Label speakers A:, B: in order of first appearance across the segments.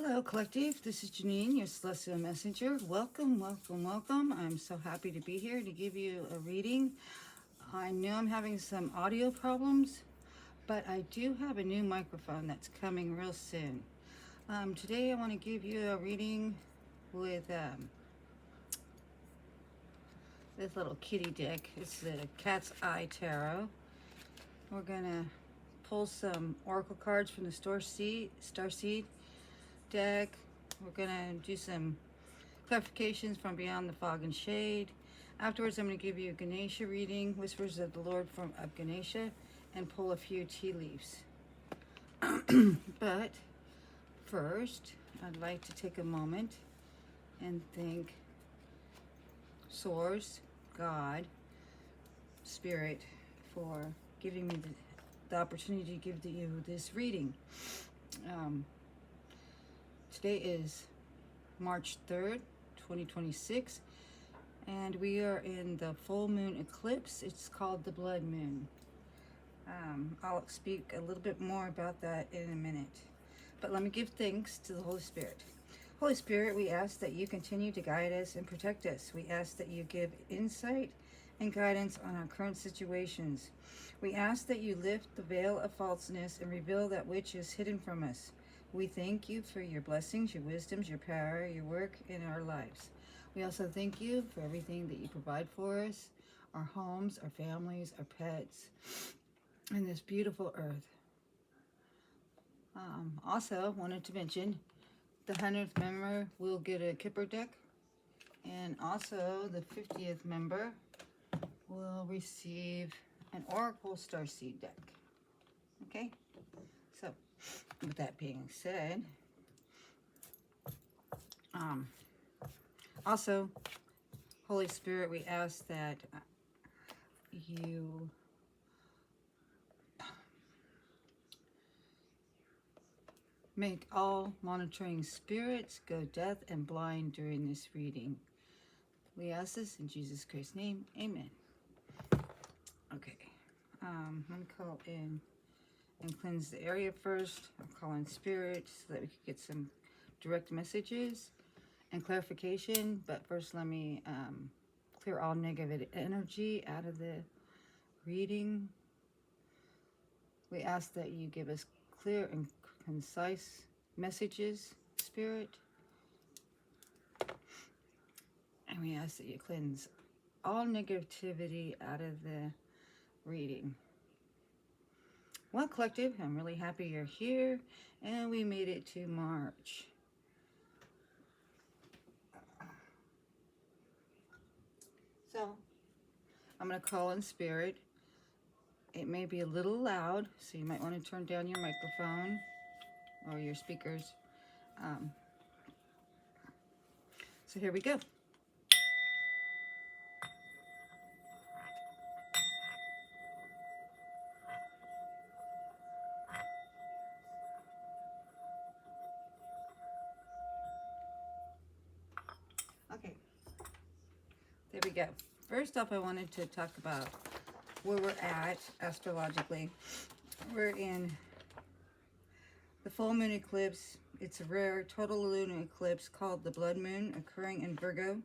A: Hello, Collective. This is Janine, your Celestial Messenger. Welcome, welcome, welcome. I'm so happy to be here to give you a reading. I know I'm having some audio problems, but I do have a new microphone that's coming real soon. Today, I want to give you a reading with this little kitty deck. It's the Cat's Eye Tarot. We're going to pull some oracle cards from the Starseed deck. We're gonna do some clarifications from Beyond the Fog and Shade. Afterwards, I'm going to give you a Ganesha reading, Whispers of the Lord of Ganesha, and pull a few tea leaves. But first, I'd like to take a moment and thank Source, God, Spirit, for giving me the opportunity to give you this reading. Today is March 3rd, 2026, and we are in the full moon eclipse. It's called the blood moon. I'll speak a little bit more about that in a minute, but let me give thanks to the Holy Spirit. Holy Spirit, we ask that you continue to guide us and protect us. We ask that you give insight and guidance on our current situations. We ask that you lift the veil of falseness and reveal that which is hidden from us. We thank you for your blessings, your wisdoms, your power, your work in our lives. We also thank you for everything that you provide for us, our homes, our families, our pets, and this beautiful earth. Also, wanted to mention the 100th member will get a Kipper deck, and also the 50th member will receive an Oracle Starseed deck. Okay? So, with that being said, also, Holy Spirit, we ask that you make all monitoring spirits go deaf and blind during this reading. We ask this in Jesus Christ's name. Amen. Okay. Let me call in and cleanse the area first. I'll call in spirit so that we can get some direct messages and clarification. But first, let me clear all negative energy out of the reading. We ask that you give us clear and concise messages, Spirit. And we ask that you cleanse all negativity out of the reading. Well, Collective, I'm really happy you're here, and we made it to March. So, I'm going to call in Spirit. It may be a little loud, so you might want to turn down your microphone or your speakers. So here we go. Okay, there we go. First off, I wanted to talk about where we're at astrologically. We're in the full moon eclipse. It's a rare total lunar eclipse called the blood moon, occurring in Virgo.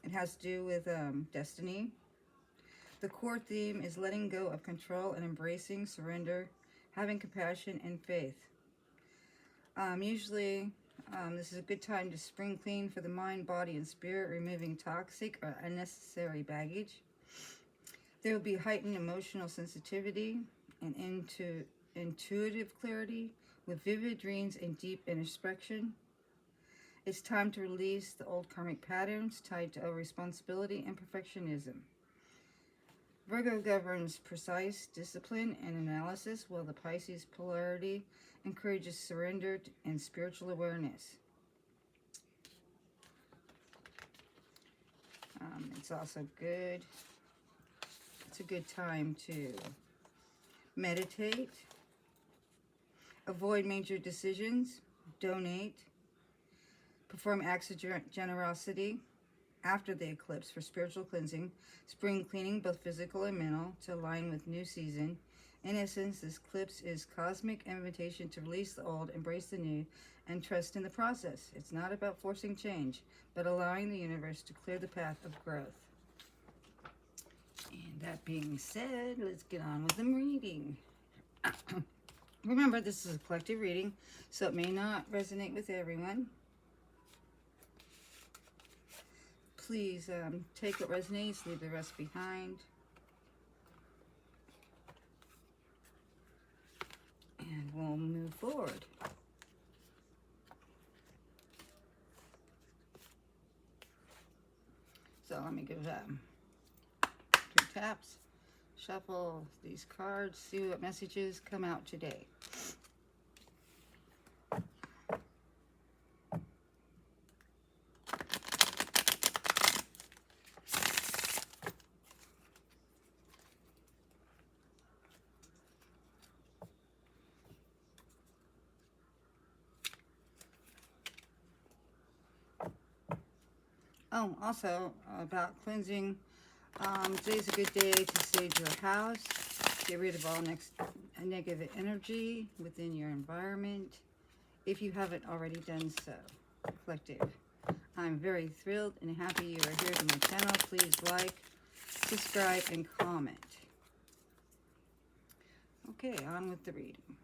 A: It has to do with destiny. The core theme is letting go of control and embracing surrender, having compassion and faith. Usually, this is a good time to spring clean for the mind, body, and spirit, removing toxic or unnecessary baggage. There will be heightened emotional sensitivity and intuitive clarity with vivid dreams and deep introspection. It's time to release the old karmic patterns tied to responsibility and perfectionism. Virgo governs precise discipline and analysis, while the Pisces polarity encourages surrender and spiritual awareness. It's also good. It's a good time to meditate, avoid major decisions, donate, perform acts of generosity after the eclipse for spiritual cleansing, spring cleaning, both physical and mental, to align with new season, In essence, this eclipse is cosmic invitation to release the old, embrace the new, and trust in the process. It's not about forcing change, but allowing the universe to clear the path of growth. And that being said, let's get on with the reading. Remember, this is a collective reading, so it may not resonate with everyone. Please take what resonates, leave the rest behind. And we'll move forward. So let me give 3 taps, shuffle these cards, see what messages come out today. Oh, also about cleansing. Today's a good day to sage your house. Get rid of all negative energy within your environment, if you haven't already done so. Collective. I'm very thrilled and happy you are here to my channel. Please like, subscribe, and comment. Okay, on with the reading.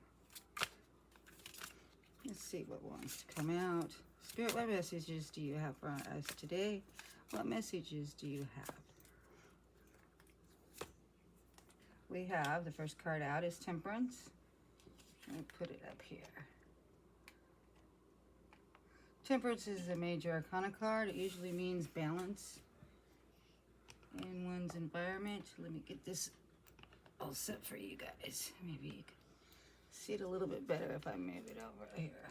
A: Let's see what wants to come out. Spirit, what messages do you have for us today? What messages do you have? We have, the first card out is Temperance. Let me put it up here. Temperance is a major arcana card. It usually means balance in one's environment. Let me get this all set for you guys. Maybe you can see it a little bit better if I move it over here.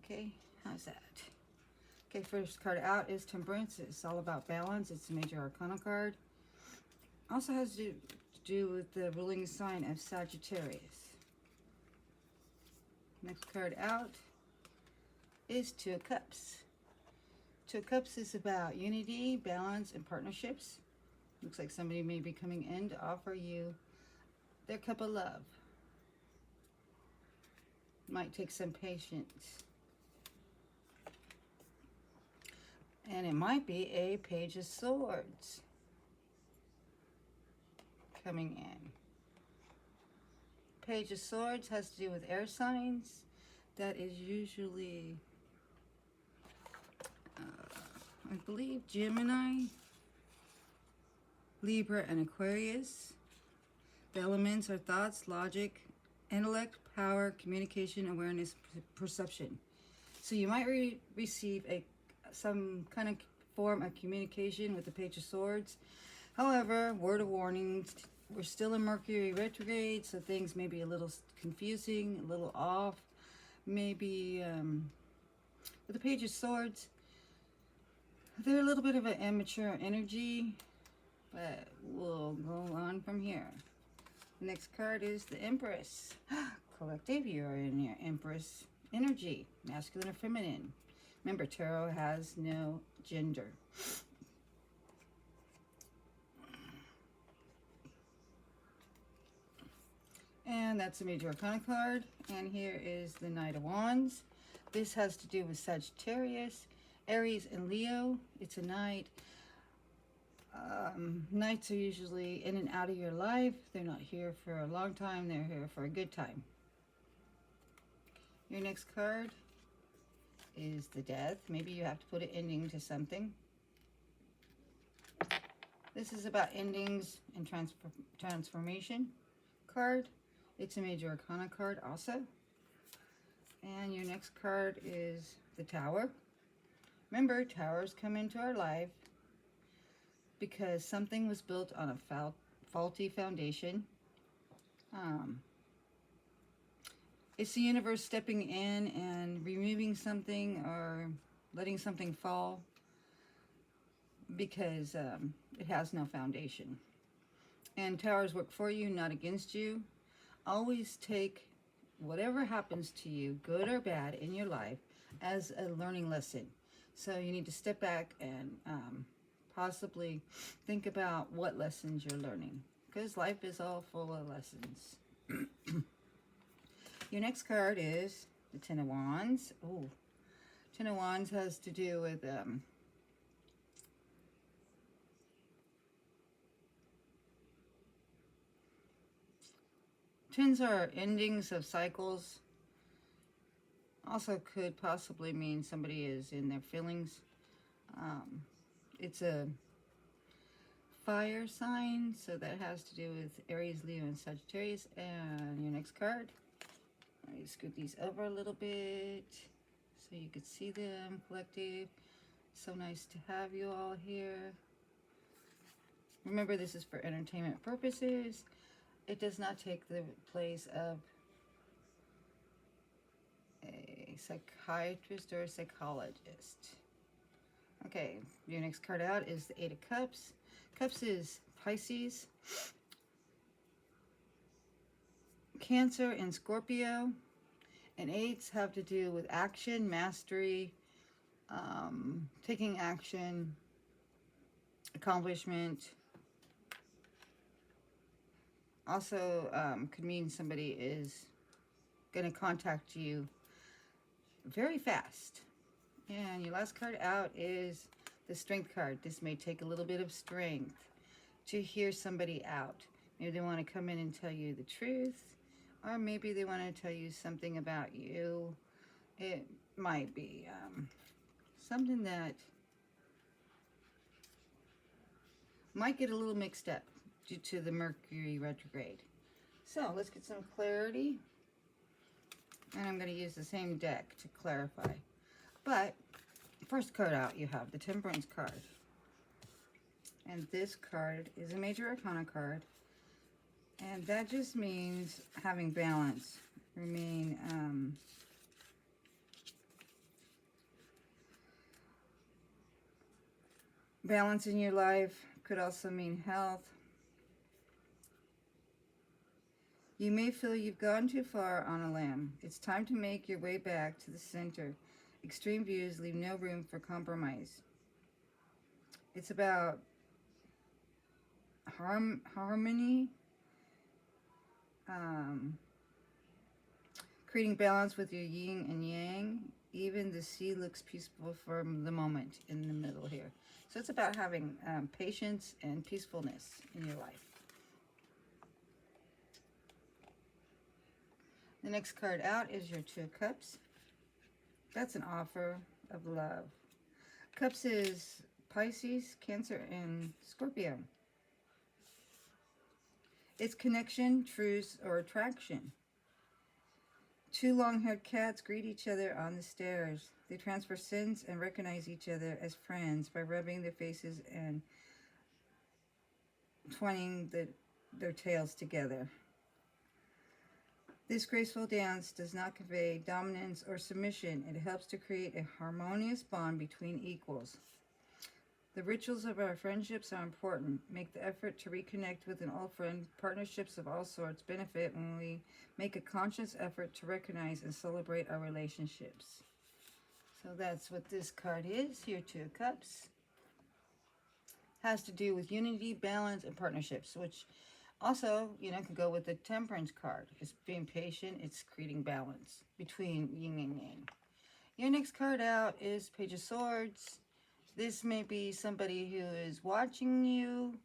A: Okay, how's that? Okay, first card out is Temperance. It's all about balance. It's a major arcana card. Also has to do with the ruling sign of Sagittarius. Next card out is Two of Cups. Two of Cups is about unity, balance, and partnerships. Looks like somebody may be coming in to offer you their cup of love. Might take some patience. And it might be a Page of Swords coming in. Page of Swords has to do with air signs. That is usually, I believe, Gemini, Libra, and Aquarius. The elements are thoughts, logic, intellect, power, communication, awareness, perception. So you might receive some kind of form of communication with the Page of Swords. However, word of warning, we're still in Mercury retrograde, so things may be a little confusing, a little off. Maybe with the Page of Swords, they're a little bit of an immature energy, but we'll go on from here. The next card is the Empress. Collective, you're in your Empress energy, masculine or feminine. Remember, tarot has no gender. And that's a major arcana card. And here is the Knight of Wands. This has to do with Sagittarius, Aries, and Leo. It's a knight. Knights are usually in and out of your life. They're not here for a long time. They're here for a good time. Your next card is the Death. Maybe you have to put an ending to something. This is about endings and transformation card. It's a major arcana card also. And your next card is the Tower. Remember, towers come into our life because something was built on a faulty foundation. It's the universe stepping in and removing something or letting something fall because it has no foundation. And towers work for you, not against you. Always take whatever happens to you, good or bad, in your life as a learning lesson. So you need to step back and possibly think about what lessons you're learning. because life is all full of lessons. Your next card is the Ten of Wands. Oh, Ten of Wands has to do with tens are endings of cycles. Also could possibly mean somebody is in their feelings. It's a fire sign, so that has to do with Aries, Leo, and Sagittarius. And your next card, let me scoot these over a little bit so you could see them, collective. So nice to have you all here. Remember, this is for entertainment purposes. It does not take the place of a psychiatrist or a psychologist. Okay, your next card out is the Eight of Cups. Cups is Pisces, Cancer, and Scorpio. And eights have to do with action, mastery, taking action, accomplishment. Also could mean somebody is going to contact you very fast. And your last card out is the Strength card. This may take a little bit of strength to hear somebody out. Maybe they want to come in and tell you the truth, or maybe they want to tell you something about you. It might be something that might get a little mixed up due to the Mercury retrograde. So let's get some clarity. And I'm going to use the same deck to clarify. But first card out, you have the Temperance card. And this card is a Major Arcana card. And that just means having balance. Remain balance in your life. Could also mean health. You may feel you've gone too far on a limb. It's time to make your way back to the center. Extreme views leave no room for compromise. It's about harmony, creating balance with your yin and yang. Even the sea looks peaceful for the moment in the middle here. So it's about having patience and peacefulness in your life. The next card out is your Two of Cups. That's an offer of love. Cups is Pisces, Cancer, and Scorpio. It's connection, truce, or attraction. Two long-haired cats greet each other on the stairs. They transfer sins and recognize each other as friends by rubbing their faces and twining their tails together. This graceful dance does not convey dominance or submission. It helps to create a harmonious bond between equals. The rituals of our friendships are important. Make the effort to reconnect with an old friend. Partnerships of all sorts benefit when we make a conscious effort to recognize and celebrate our relationships. So that's what this card is, your Two of Cups. Has to do with unity, balance, and partnerships, which also, can go with the Temperance card. It's being patient. It's creating balance between yin and yang. Your next card out is Page of Swords. This may be somebody who is watching you.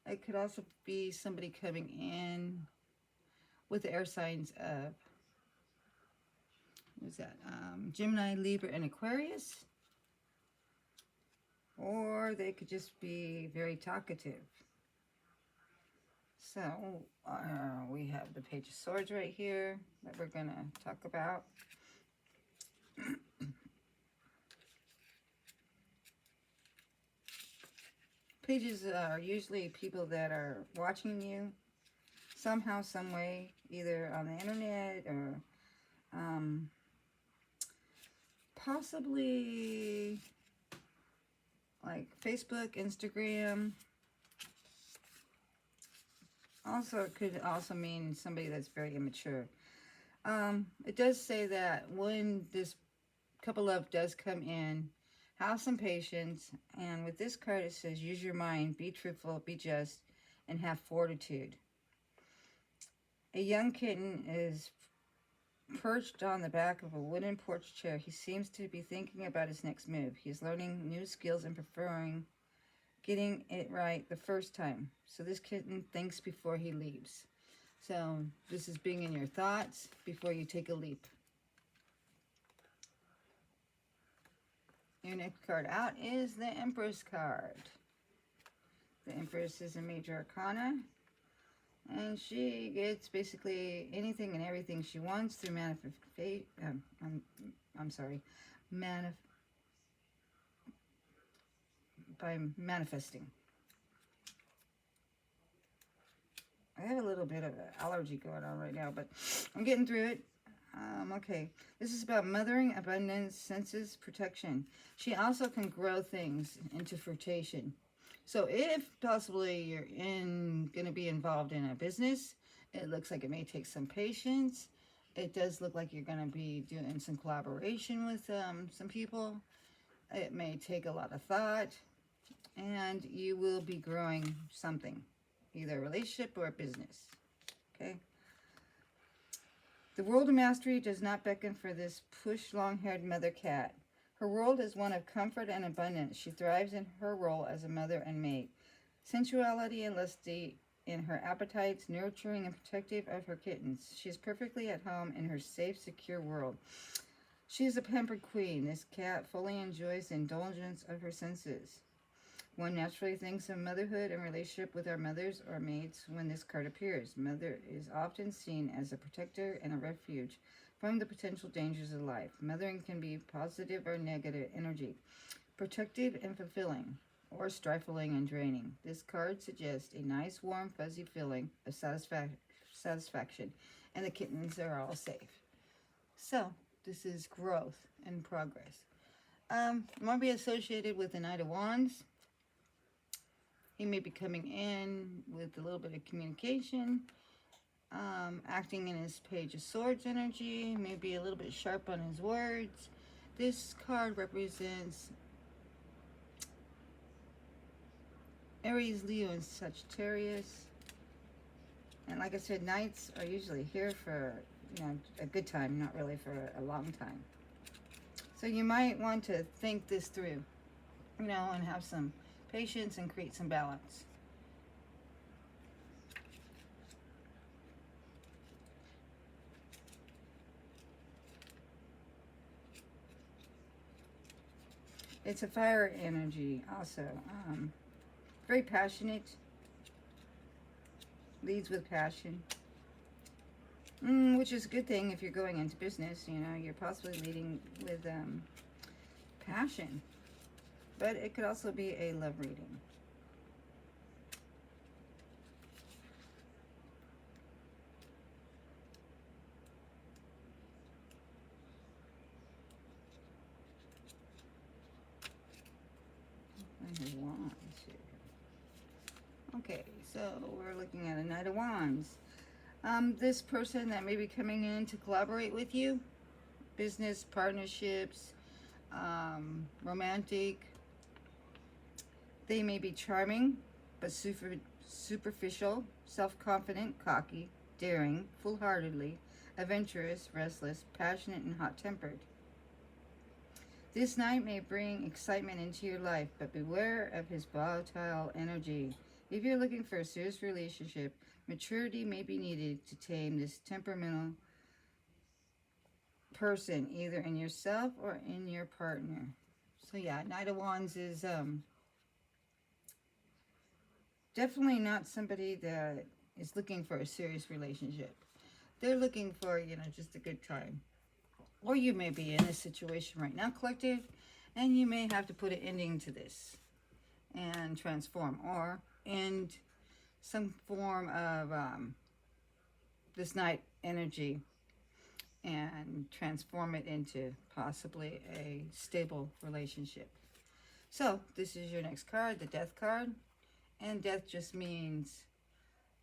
A: It could also be somebody coming in with the air signs of, what's that? Gemini, Libra, and Aquarius. Or they could just be very talkative. So, we have the Page of Swords right here that we're going to talk about. Pages are usually people that are watching you somehow, some way, either on the internet or possibly like Facebook, Instagram. Also, it could also mean somebody that's very immature. It does say that when this couple love does come in, have some patience. And with this card, it says, use your mind, be truthful, be just, and have fortitude. A young kitten is perched on the back of a wooden porch chair. He seems to be thinking about his next move. He's learning new skills and preferring getting it right the first time. So this kitten thinks before he leaps. So this is being in your thoughts before you take a leap. Your next card out is the Empress card. The Empress is a major arcana, and she gets basically anything and everything she wants through by manifesting. I have a little bit of an allergy going on right now, but I'm getting through it. Okay, this is about mothering, abundance, senses, protection. She also can grow things into fruition. So if possibly you're going to be involved in a business, it looks like it may take some patience. It does look like you're going to be doing some collaboration with some people. It may take a lot of thought, and you will be growing something, either a relationship or a business. Okay. The world of mastery does not beckon for this push long-haired mother cat. Her world is one of comfort and abundance. She thrives in her role as a mother and mate. Sensuality and lusty in her appetites, nurturing and protective of her kittens. She is perfectly at home in her safe, secure world. She is a pampered queen. This cat fully enjoys the indulgence of her senses. One naturally thinks of motherhood and relationship with our mothers or mates when this card appears. Mother is often seen as a protector and a refuge from the potential dangers of life. Mothering can be positive or negative energy, protective and fulfilling, or stifling and draining. This card suggests a nice, warm, fuzzy feeling of satisfaction, and the kittens are all safe. So, this is growth and progress. Might be associated with the Knight of Wands. He may be coming in with a little bit of communication, acting in his Page of Swords energy, maybe a little bit sharp on his words. This card represents Aries, Leo, and Sagittarius. And like I said, Knights are usually here for, a good time, not really for a long time. So you might want to think this through, and have some patience and create some balance. It's a fire energy also. Very passionate. Leads with passion. Which is a good thing if you're going into business. You're possibly leading with passion. But it could also be a love reading. Wands here. Okay, so we're looking at a Knight of Wands. This person that may be coming in to collaborate with you, business, partnerships, romantic. They may be charming, but superficial, self-confident, cocky, daring, foolhardily, adventurous, restless, passionate, and hot-tempered. This knight may bring excitement into your life, but beware of his volatile energy. If you're looking for a serious relationship, maturity may be needed to tame this temperamental person, either in yourself or in your partner. So yeah, Knight of Wands is definitely not somebody that is looking for a serious relationship. They're looking for, just a good time. Or you may be in a situation right now, collective, and you may have to put an ending to this and transform, or end some form of this night energy and transform it into possibly a stable relationship. So this is your next card, the Death card. And death just means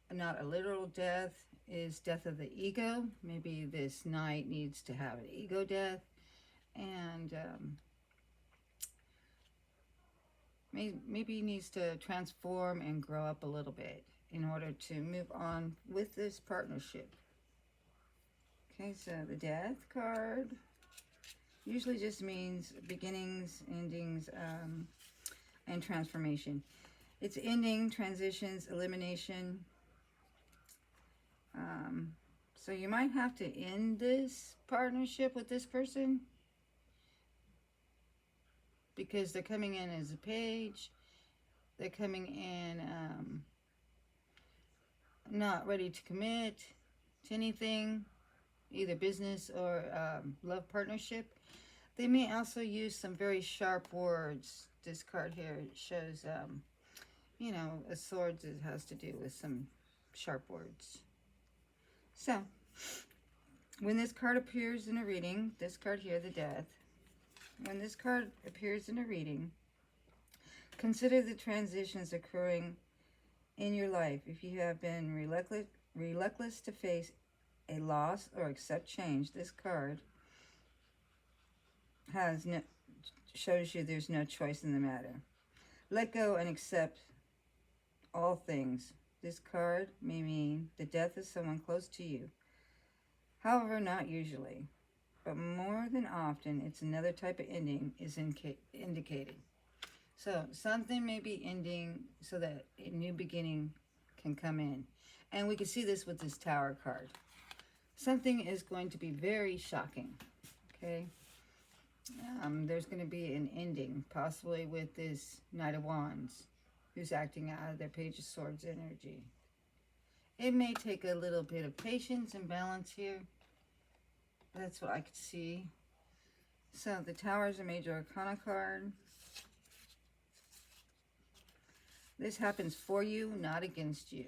A: not a literal death, is death of the ego. Maybe this knight needs to have an ego death, and maybe he needs to transform and grow up a little bit in order to move on with this partnership. Okay, so the Death card usually just means beginnings, endings, and transformation. It's ending, transitions, elimination. So you might have to end this partnership with this person because they're coming in as a page. They're coming in not ready to commit to anything, either business or love partnership. They may also use some very sharp words. This card here shows, you know, a sword that has to do with some sharp words. So, when this card appears in a reading, this card here, the Death, when this card appears in a reading, consider the transitions occurring in your life. If you have been reluctant to face a loss or accept change, this card shows you there's no choice in the matter. Let go and accept all things. This card may mean the death of someone close to you. However, not usually, but more than often, it's another type of ending is indicated. So something may be ending so that a new beginning can come in. And we can see this with this Tower card. Something is going to be very shocking, okay? There's going to be an ending, possibly with this Knight of Wands, who's acting out of their Page of Swords energy. It may take a little bit of patience and balance here. That's what I could see. So the Tower is a major arcana card. This happens for you, not against you.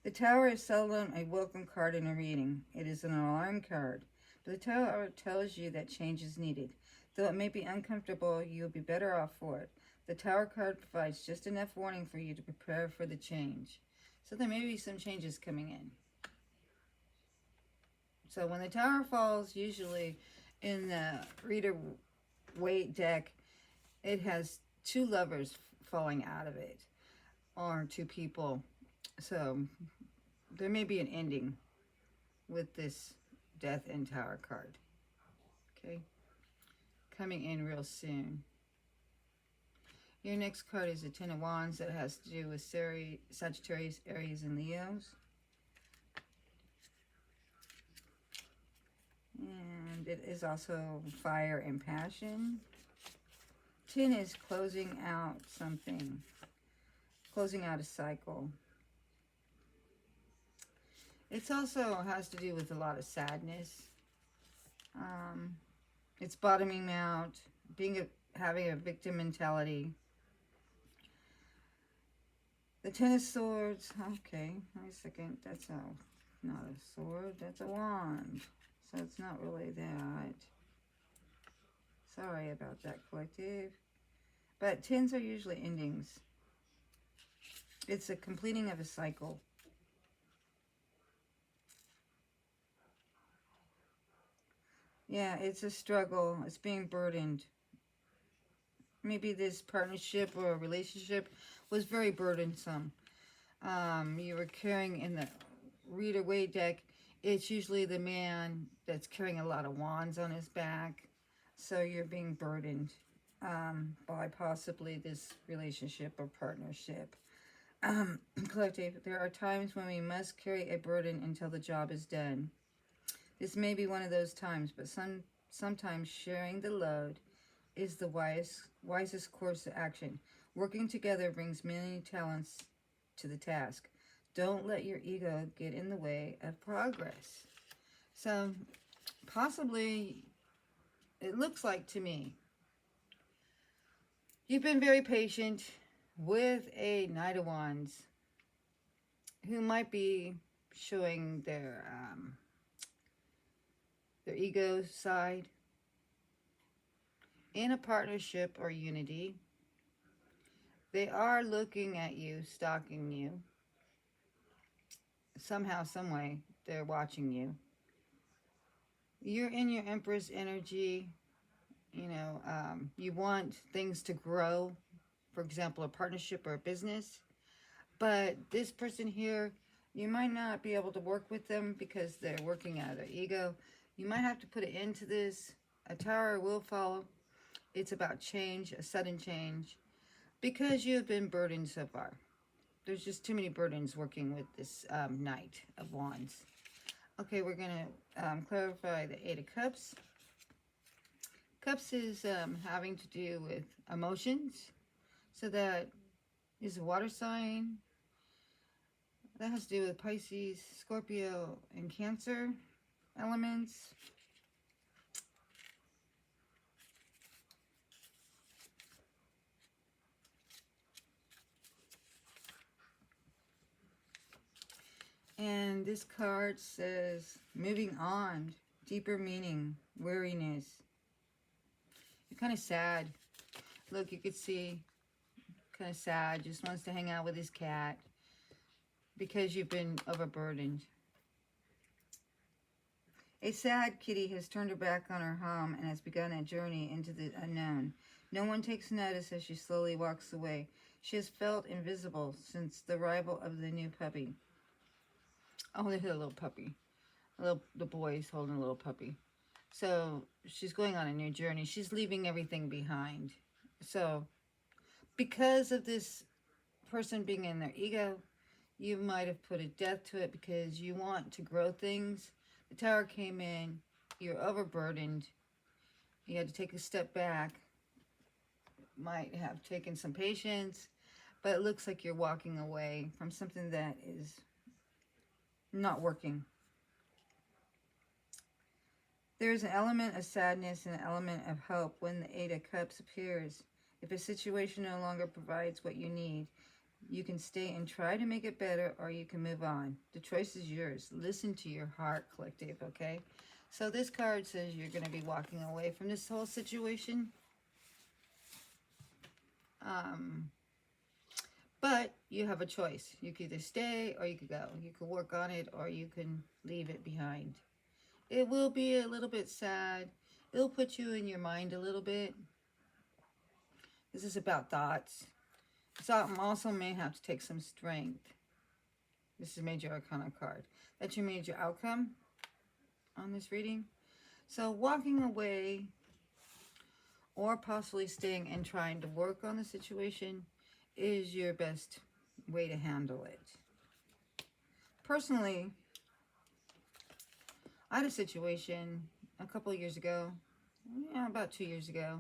A: The Tower is seldom a welcome card in a reading. It is an alarm card. But the Tower tells you that change is needed. Though it may be uncomfortable, you'll be better off for it. The Tower card provides just enough warning for you to prepare for the change. So there may be some changes coming in. So when the Tower falls, usually in the Rider-Waite deck, it has two lovers falling out of it, or two people. So there may be an ending with this Death and Tower card. Okay, coming in real soon. Your next card is the Ten of Wands that has to do with Sagittarius, Aries, and Leos. And it is also fire and passion. 10 is closing out something, closing out a cycle. It also has to do with a lot of sadness. It's bottoming out, having a victim mentality. The Ten of Swords, okay, wait a second, that's not a sword, that's a wand. So it's not really that. Sorry about that, collective. But 10s are usually endings. It's a completing of a cycle. Yeah, it's a struggle. It's being burdened. Maybe this partnership or relationship was very burdensome. You were carrying in the Rider-Waite deck. It's usually the man that's carrying a lot of wands on his back. So you're being burdened by possibly this relationship or partnership. Collective, there are times when we must carry a burden until the job is done. This may be one of those times, but sometimes sharing the load is the wisest course of action. Working together brings many talents to the task. Don't let your ego get in the way of progress. So, possibly, it looks like to me, you've been very patient with a Knight of Wands who might be showing their ego side in a partnership or unity. They are looking at you, stalking you. Somehow, some way, they're watching you. You're in your Empress energy. You know, you want things to grow for example, a partnership or a business. But this person here, you might not be able to work with them because they're working out of their ego. You might have to put it into this. A Tower will follow. It's about change, a sudden change, because you have been burdened so far. There's just too many burdens working with this Knight of Wands. Okay, we're going to clarify the Eight of Cups. Cups is having to do with emotions. So that is a water sign. That has to do with Pisces, Scorpio, and Cancer elements. And this card says, moving on, deeper meaning, weariness. You're kind of sad. Look, you could see, kind of sad, just wants to hang out with his cat because you've been overburdened. A sad kitty has turned her back on her home and has begun a journey into the unknown. No one takes notice as she slowly walks away. She has felt invisible since the arrival of the new puppy. Oh, look at a little puppy. The boy's holding a little puppy. So she's going on a new journey. She's leaving everything behind. So because of this person being in their ego, you might have put a death to it because you want to grow things. The Tower came in. You're overburdened. You had to take a step back. Might have taken some patience, but it looks like you're walking away from something that is not working. There's an element of sadness and an element of hope when the Eight of Cups appears. If a situation no longer provides what you need, you can stay and try to make it better, or you can move on. The choice is yours. Listen to your heart, collective, okay? So this card says you're going to be walking away from this whole situation. But you have a choice. You could either stay or you could go. You can work on it or you can leave it behind. It will be a little bit sad. It'll put you in your mind a little bit. This is about thoughts. So also may have to take some strength. This is Major Arcana card. That's your major outcome on this reading. So walking away or possibly staying and trying to work on the situation is your best way to handle it. Personally, I had a situation a couple of years ago, about 2 years ago,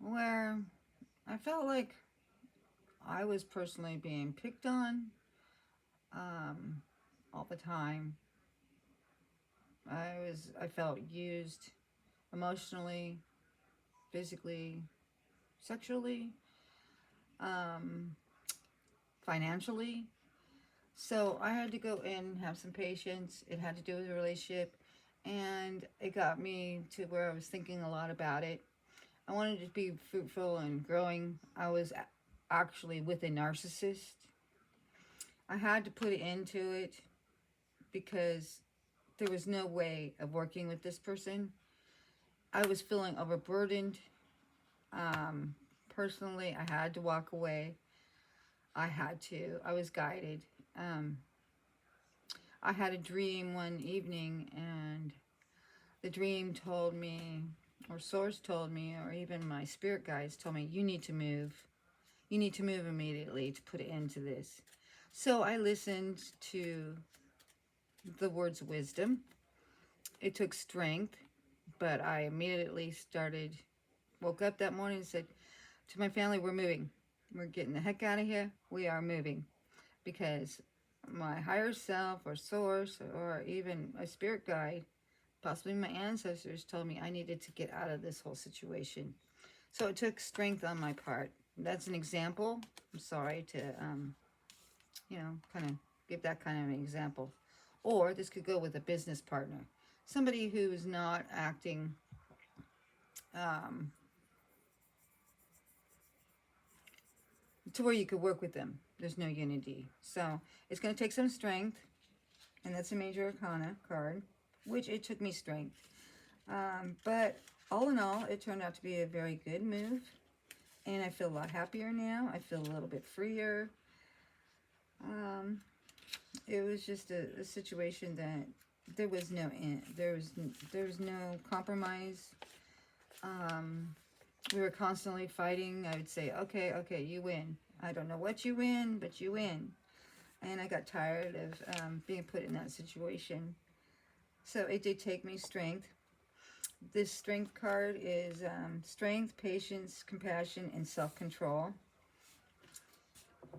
A: where I felt like I was personally being picked on all the time. I felt used emotionally, physically, sexually, financially. So I had to go in and have some patience. It had to do with a relationship, and it got me to where I was thinking a lot about it. I wanted to be fruitful and growing. I was actually with a narcissist. I had to put it into it because there was no way of working with this person. I was feeling overburdened. Personally, I had to walk away. I was guided. I had a dream one evening, and the dream told me, or Source told me, or even my spirit guides told me, you need to move. You need to move immediately to put it into this. So I listened to the words wisdom. It took strength, but I immediately woke up that morning and said to my family, we're moving. We're getting the heck out of here. We are moving. Because my higher self or source or even a spirit guide, possibly my ancestors, told me I needed to get out of this whole situation. So it took strength on my part. That's an example. I'm sorry to, kind of give that kind of an example. Or this could go with a business partner. Somebody who's not acting to where you could work with them. There's no unity. So it's going to take some strength. And that's a Major Arcana card, which it took me strength. But all in all, it turned out to be a very good move. And I feel a lot happier now. I feel a little bit freer. It was just a situation that there was no end. There was no compromise. We were constantly fighting. I would say, okay, okay, you win. I don't know what you win, but you win. And I got tired of being put in that situation. So it did take me strength. This strength card is strength, patience, compassion, and self-control.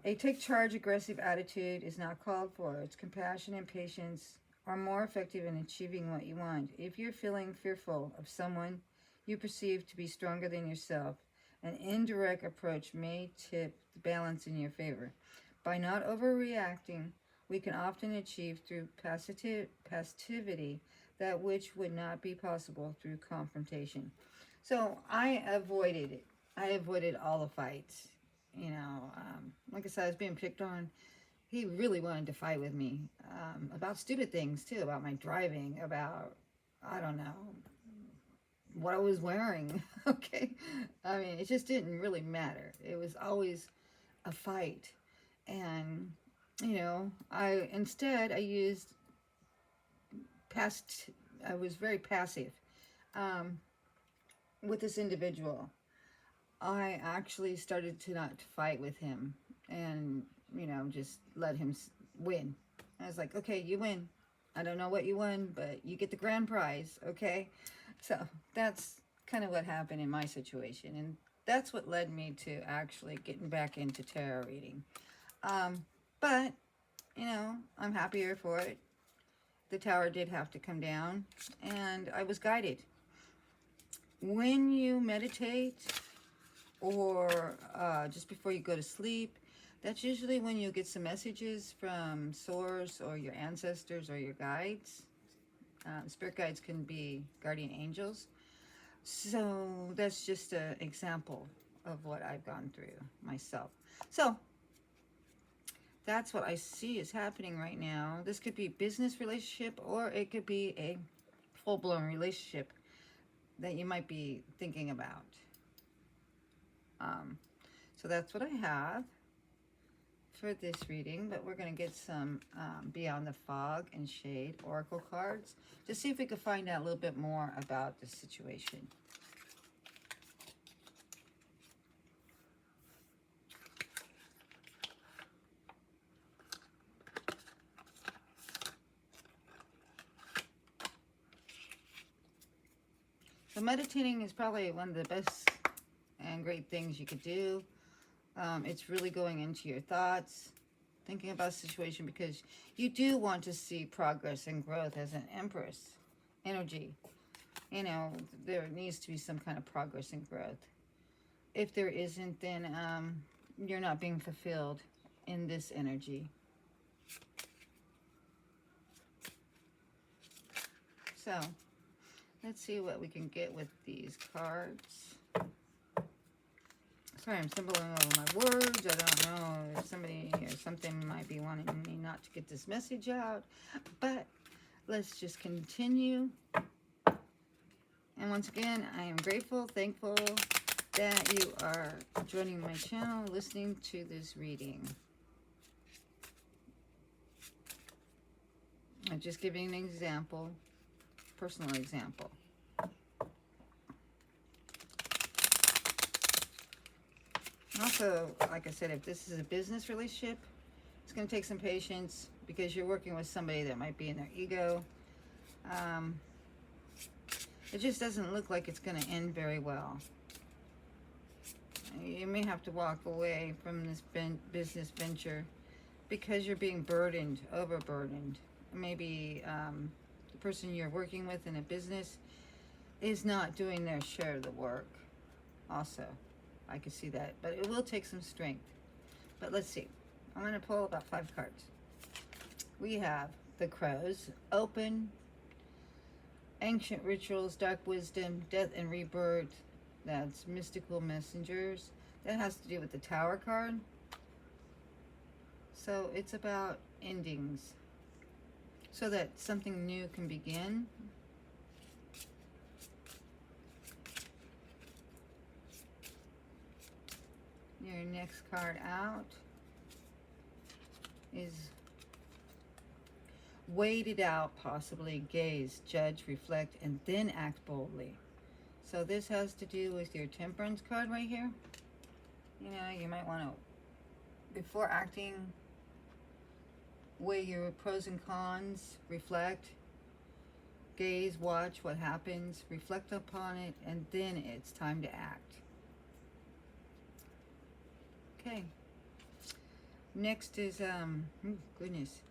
A: A take charge, aggressive attitude is not called for. It's compassion and patience are more effective in achieving what you want. If you're feeling fearful of someone you perceive to be stronger than yourself, an indirect approach may tip the balance in your favor. By not overreacting, we can often achieve through passivity that which would not be possible through confrontation. So I avoided it. I avoided all the fights. You know, like I said, I was being picked on. He really wanted to fight with me about stupid things too, about my driving, about, I don't know, what I was wearing. Okay, I mean, it just didn't really matter. It was always a fight. And you know, I used past I was very passive with this individual. I actually started to not fight with him and, you know, just let him win. I was like, okay, you win. I don't know what you won, but you get the grand prize, okay? So that's kind of what happened in my situation. And that's what led me to actually getting back into tarot reading. But, you know, I'm happier for it. The tower did have to come down, and I was guided. When you meditate, or just before you go to sleep, that's usually when you get some messages from Source or your ancestors or your guides. Spirit guides can be guardian angels. So that's just an example of what I've gone through myself. So that's what I see is happening right now. This could be a business relationship, or it could be a full-blown relationship that you might be thinking about. So that's what I have for this reading, but we're going to get some Beyond the Fog and Shade Oracle cards to see if we can find out a little bit more about the situation. So meditating is probably one of the best and great things you could do. It's really going into your thoughts, thinking about the situation, because you do want to see progress and growth as an Empress energy. You know, there needs to be some kind of progress and growth. If there isn't, then you're not being fulfilled in this energy. So let's see what we can get with these cards. Sorry, I'm stumbling over my words. I don't know if somebody or something might be wanting me not to get this message out. But let's just continue. And once again, I am grateful, thankful that you are joining my channel, listening to this reading. I'm just giving an example, personal example. Also, like I said, if this is a business relationship, it's going to take some patience because you're working with somebody that might be in their ego. It just doesn't look like it's going to end very well. You may have to walk away from this business venture because you're being burdened, overburdened. Maybe the person you're working with in a business is not doing their share of the work also. I can see that, but it will take some strength. But let's see. I'm going to pull about 5 cards. We have the Crows, Open, Ancient Rituals, Dark Wisdom, Death and Rebirth. That's Mystical Messengers. That has to do with the Tower card. So it's about endings, so that something new can begin. Your next card out is wait it out, possibly gaze, judge, reflect, and then act boldly. So this has to do with your temperance card right here. You know, you might want to, before acting, weigh your pros and cons, reflect, gaze, watch what happens, reflect upon it, and then it's time to act. Okay. Next is, goodness,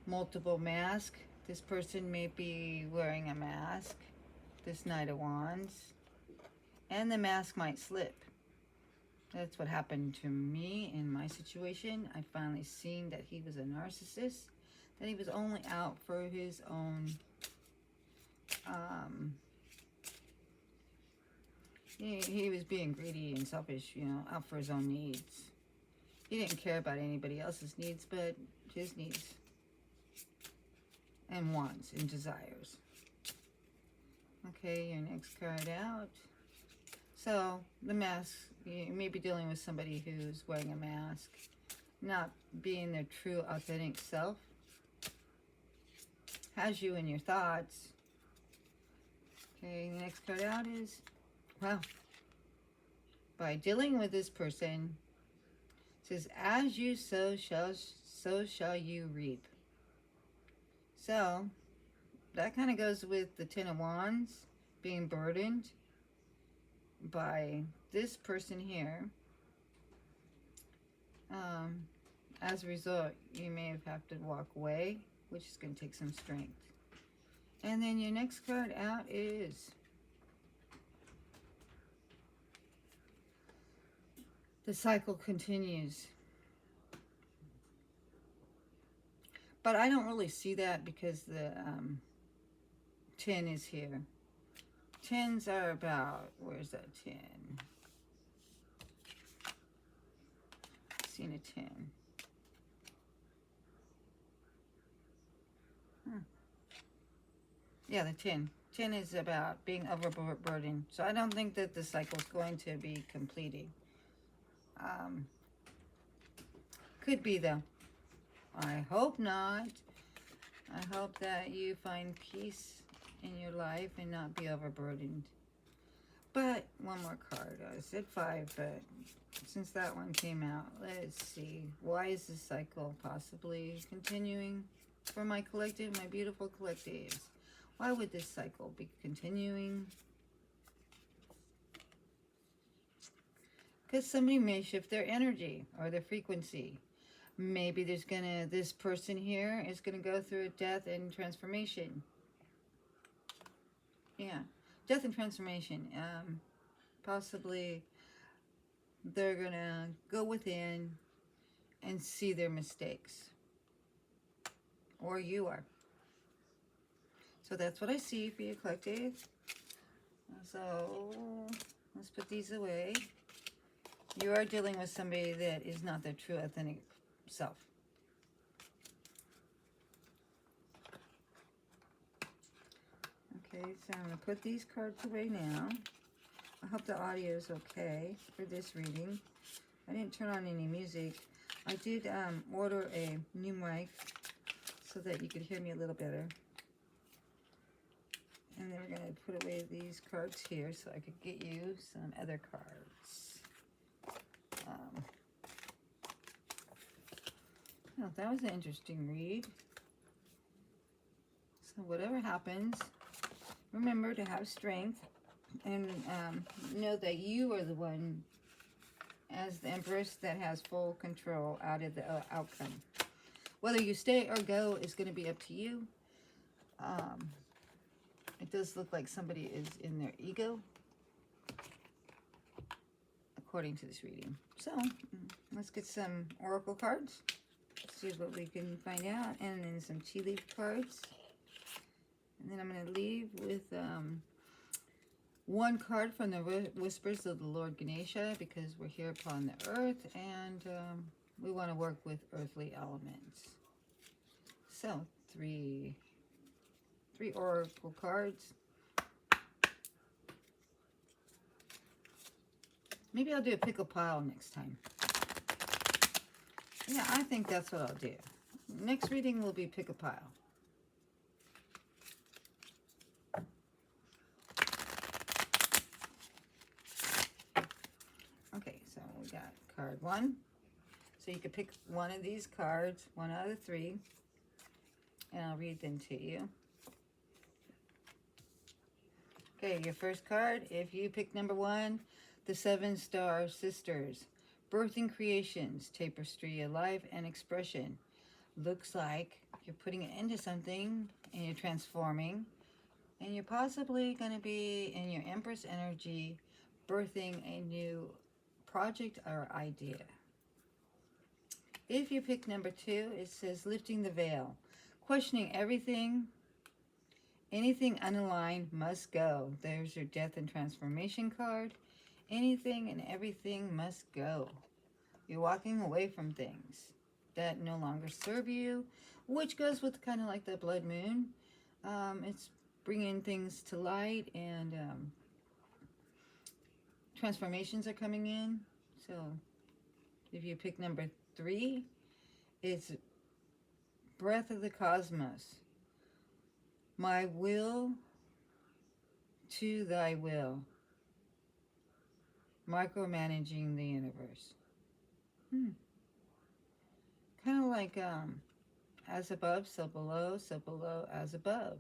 A: multiple mask. This person may be wearing a mask, this Knight of Wands, and the mask might slip. That's what happened to me in my situation. I finally seen that he was a narcissist, that he was only out for his own, he was being greedy and selfish, you know, out for his own needs. He didn't care about anybody else's needs, but his needs and wants and desires. Okay, your next card out. So, the mask, you may be dealing with somebody who's wearing a mask, not being their true, authentic self, has you in your thoughts. Okay, the next card out is, well, by dealing with this person, it says, as you sow, so shall you reap. So, that kind of goes with the Ten of Wands, being burdened by this person here. As a result, you may have to walk away, which is going to take some strength. And then your next card out is the cycle continues. But I don't really see that because the 10 is here. 10s are about, where's that 10? Seen a 10. Yeah, the 10. 10 is about being overburdened. So I don't think that the cycle is going to be completed. Could be though. I hope not. I hope that you find peace in your life and not be overburdened. But one more card. I said 5, but since that one came out, let's see. Why is this cycle possibly continuing for my collective, my beautiful collectives? Why would this cycle be continuing? Because somebody may shift their energy or their frequency. Maybe there's this person here is gonna go through a death and transformation. Yeah, death and transformation. Possibly they're gonna go within and see their mistakes. Or you are. So that's what I see for your collective. So let's put these away. You are dealing with somebody that is not their true authentic self. Okay, so I'm going to put these cards away now. I hope the audio is okay for this reading. I didn't turn on any music. I did order a new mic so that you could hear me a little better. And then we're going to put away these cards here so I could get you some other cards. Oh, that was an interesting read. So whatever happens, remember to have strength and know that you are the one, as the Empress, that has full control out of the outcome. Whether you stay or go is going to be up to you. It does look like somebody is in their ego, according to this reading. So let's get some oracle cards. See what we can find out, and then some tea leaf cards. And then I'm going to leave with one card from the Whispers of the Lord Ganesha, because we're here upon the earth, and we want to work with earthly elements. So, three oracle cards. Maybe I'll do a pick a pile next time. Yeah, I think that's what I'll do. Next reading will be pick a pile. Okay, so we got card 1. So you could pick one of these cards, 1 out of 3, and I'll read them to you. Okay, your first card, if you pick number 1, the 7-Star Sisters. Birthing creations, tapestry of life and expression. Looks like you're putting it into something and you're transforming. And you're possibly going to be in your Empress energy, birthing a new project or idea. If you pick number 2, it says lifting the veil. Questioning everything. Anything unaligned must go. There's your death and transformation card. Anything and everything must go. You're walking away from things that no longer serve you, which goes with kind of like the blood moon. It's bringing things to light, and transformations are coming in. So if you pick number 3, it's breath of the cosmos. My will to thy will. Micromanaging the universe. Kind of like as above, so below, as above.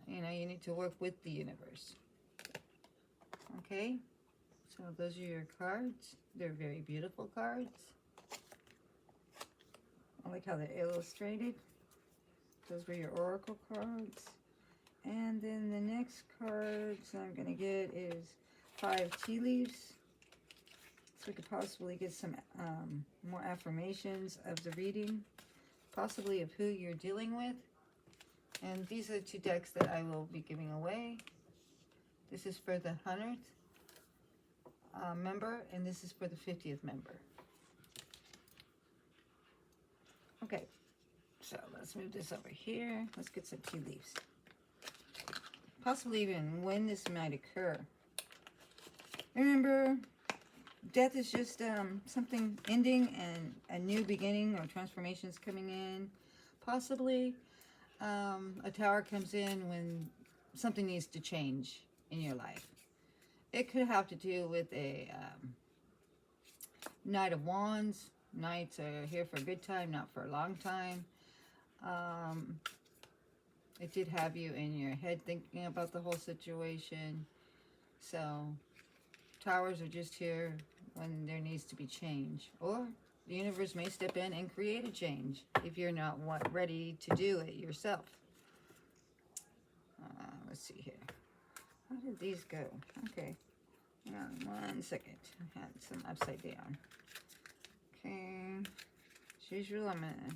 A: You know, you need to work with the universe. Okay, so those are your cards. They're very beautiful cards. I like how they're illustrated. Those were your oracle cards. And then the next cards I'm going to get is 5 tea leaves. So we could possibly get some more affirmations of the reading, possibly of who you're dealing with. And these are the 2 decks that I will be giving away. This is for the 100th member, and this is for the 50th member. Okay, so let's move this over here. Let's get some tea leaves. Possibly even when this might occur. Remember, death is just something ending and a new beginning or transformations coming in. Possibly a tower comes in when something needs to change in your life. It could have to do with a Knight of Wands. Knights are here for a good time, not for a long time. It did have you in your head thinking about the whole situation. So towers are just here when there needs to be change. Or the universe may step in and create a change if you're not ready to do it yourself. Let's see here. How did these go? Okay. Hang on 1 second. I had some upside down. Okay. As usual, I'm going to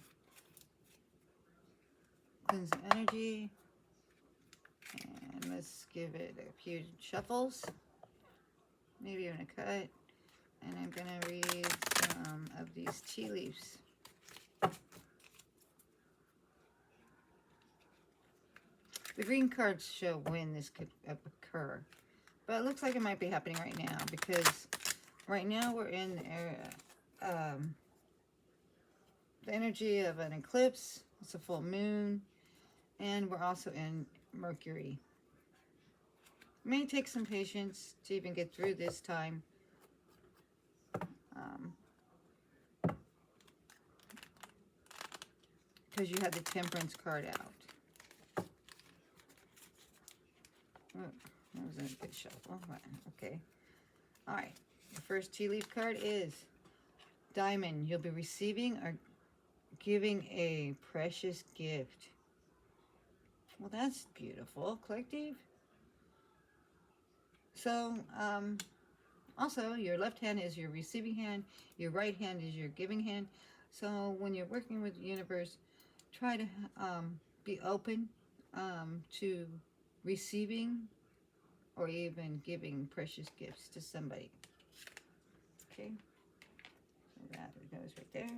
A: cleanse the energy. And let's give it a few shuffles. Maybe even a cut. And I'm going to read some of these tea leaves. The green cards show when this could occur. But it looks like it might be happening right now, because right now we're in the energy of an eclipse. It's a full moon. And we're also in Mercury. It may take some patience to even get through this time. Because you had the Temperance card out. Oh, that was a good shuffle. Okay. All right. The first tea leaf card is Diamond. You'll be receiving or giving a precious gift. Well, that's beautiful, collective. So, also, your left hand is your receiving hand. Your right hand is your giving hand. So, when you're working with the universe, try to be open to receiving or even giving precious gifts to somebody. Okay, so that goes right there.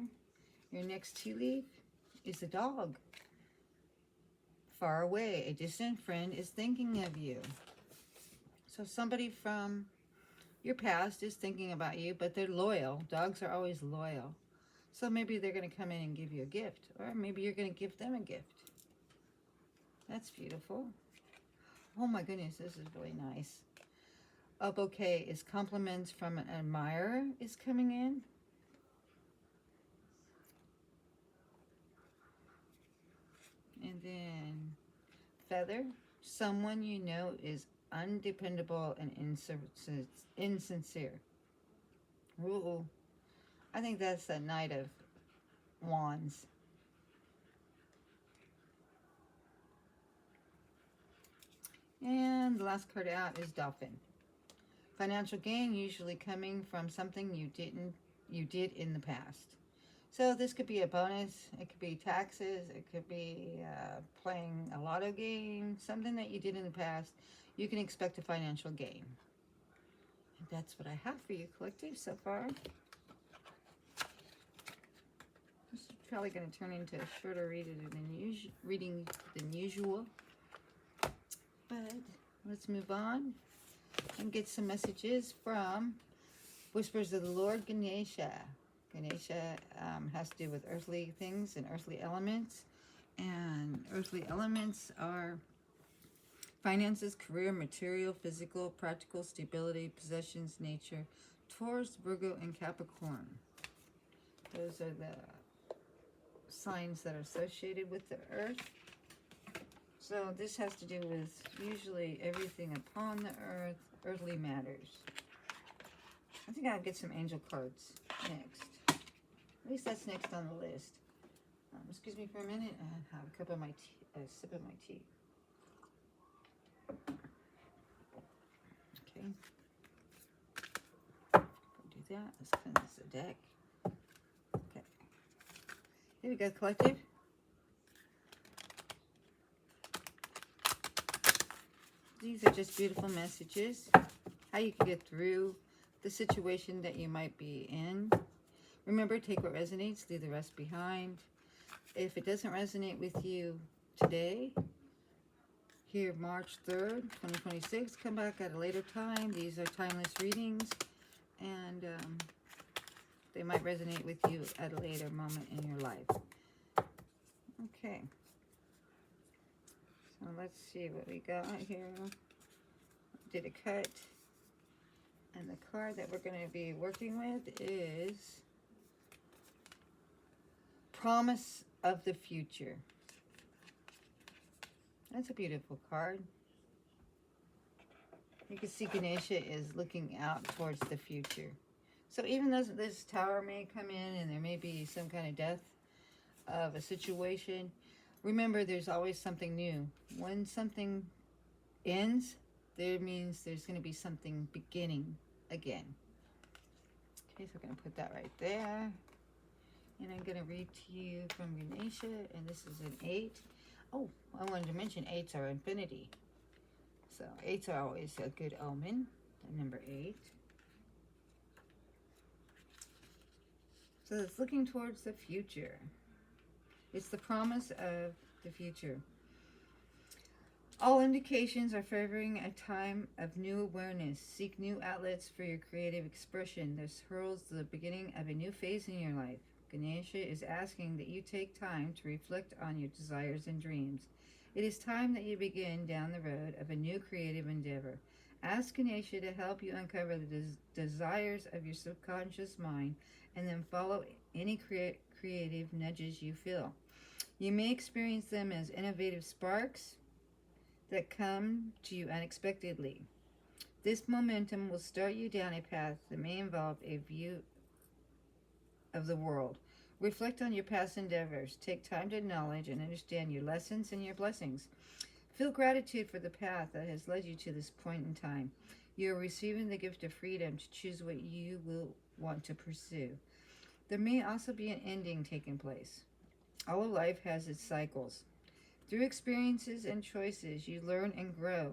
A: Your next tea leaf is a dog. Far away, a distant friend is thinking of you. So somebody from Your past is thinking about you, but they're loyal. Dogs are always loyal. So maybe they're going to come in and give you a gift, or maybe you're going to give them a gift. That's beautiful. Oh my goodness, this is really nice. A bouquet is compliments from an admirer is coming in. And then feather, someone you know is undependable and insincere. Ooh, I think that's the Knight of Wands. And the last card out is Dolphin. Financial gain usually coming from something you did in the past. So this could be a bonus, it could be taxes, it could be playing a lotto game, something that you did in the past. You can expect a financial gain. And that's what I have for you, collective, so far. This is probably going to turn into a shorter reading than usual. But let's move on and get some messages from Whispers of the Lord, Ganesha. Ganesha has to do with earthly things and earthly elements. And earthly elements are finances, career, material, physical, practical, stability, possessions, nature, Taurus, Virgo, and Capricorn. Those are the signs that are associated with the earth. So this has to do with usually everything upon the earth, earthly matters. I think I'll get some angel cards next. At least that's next on the list. Excuse me for a minute. I have a cup of my tea, a sip of my tea. Okay. Do that. Let's cleanse the deck. Okay. Here we go, collective. These are just beautiful messages. How you can get through the situation that you might be in. Remember, take what resonates, leave the rest behind. If it doesn't resonate with you today, here March 3rd, 2026, come back at a later time. These are timeless readings, and they might resonate with you at a later moment in your life. Okay. So let's see what we got here. Did a cut. And the card that we're going to be working with is Promise of the Future. That's a beautiful card. You can see Ganesha is looking out towards the future. So even though this tower may come in and there may be some kind of death of a situation, remember there's always something new. When something ends, there means there's going to be something beginning again. Okay, so I'm going to put that right there. And I'm going to read to you from Ganesha, and this is an 8. Oh, I wanted to mention 8s are infinity. So 8s are always a good omen. The number 8. So it's looking towards the future. It's the promise of the future. All indications are favoring a time of new awareness. Seek new outlets for your creative expression. This heralds the beginning of a new phase in your life. Ganesha is asking that you take time to reflect on your desires and dreams. It is time that you begin down the road of a new creative endeavor. Ask Ganesha to help you uncover the desires of your subconscious mind and then follow any creative nudges you feel. You may experience them as innovative sparks that come to you unexpectedly. This momentum will start you down a path that may involve a view of the world. Reflect on your past endeavors. Take time to acknowledge and understand your lessons and your blessings. Feel gratitude for the path that has led you to this point in time. You are receiving the gift of freedom to choose what you will want to pursue. There may also be an ending taking place. All of life has its cycles. Through experiences and choices, you learn and grow.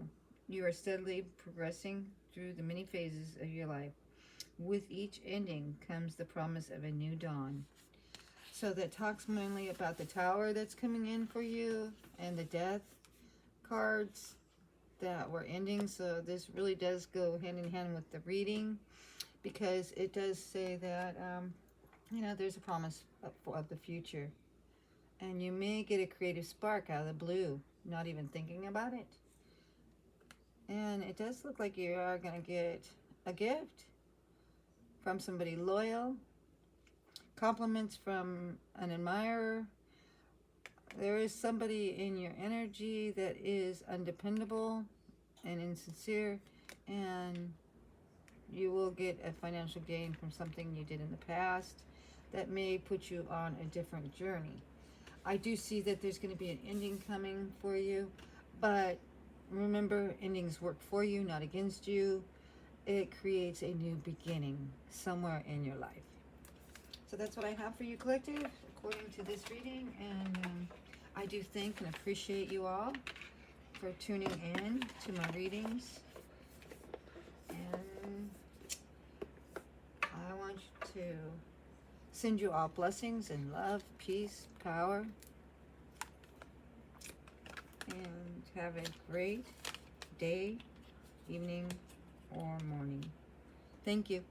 A: You are steadily progressing through the many phases of your life. With each ending comes the promise of a new dawn. So that talks mainly about the tower that's coming in for you and the death cards. that we're ending, so this really does go hand in hand with the reading, because it does say that, you know, there's a promise of the future. And you may get a creative spark out of the blue, not even thinking about it. And it does look like you are going to get a gift from somebody loyal, compliments from an admirer. There is somebody in your energy that is undependable and insincere, and you will get a financial gain from something you did in the past that may put you on a different journey. I do see that there's going to be an ending coming for you, but remember, endings work for you, not against you. It creates a new beginning somewhere in your life. So that's what I have for you, collective, according to this reading. And I do thank and appreciate you all for tuning in to my readings. And I want to send you all blessings and love, peace, power, and have a great day, evening, or morning. Thank you.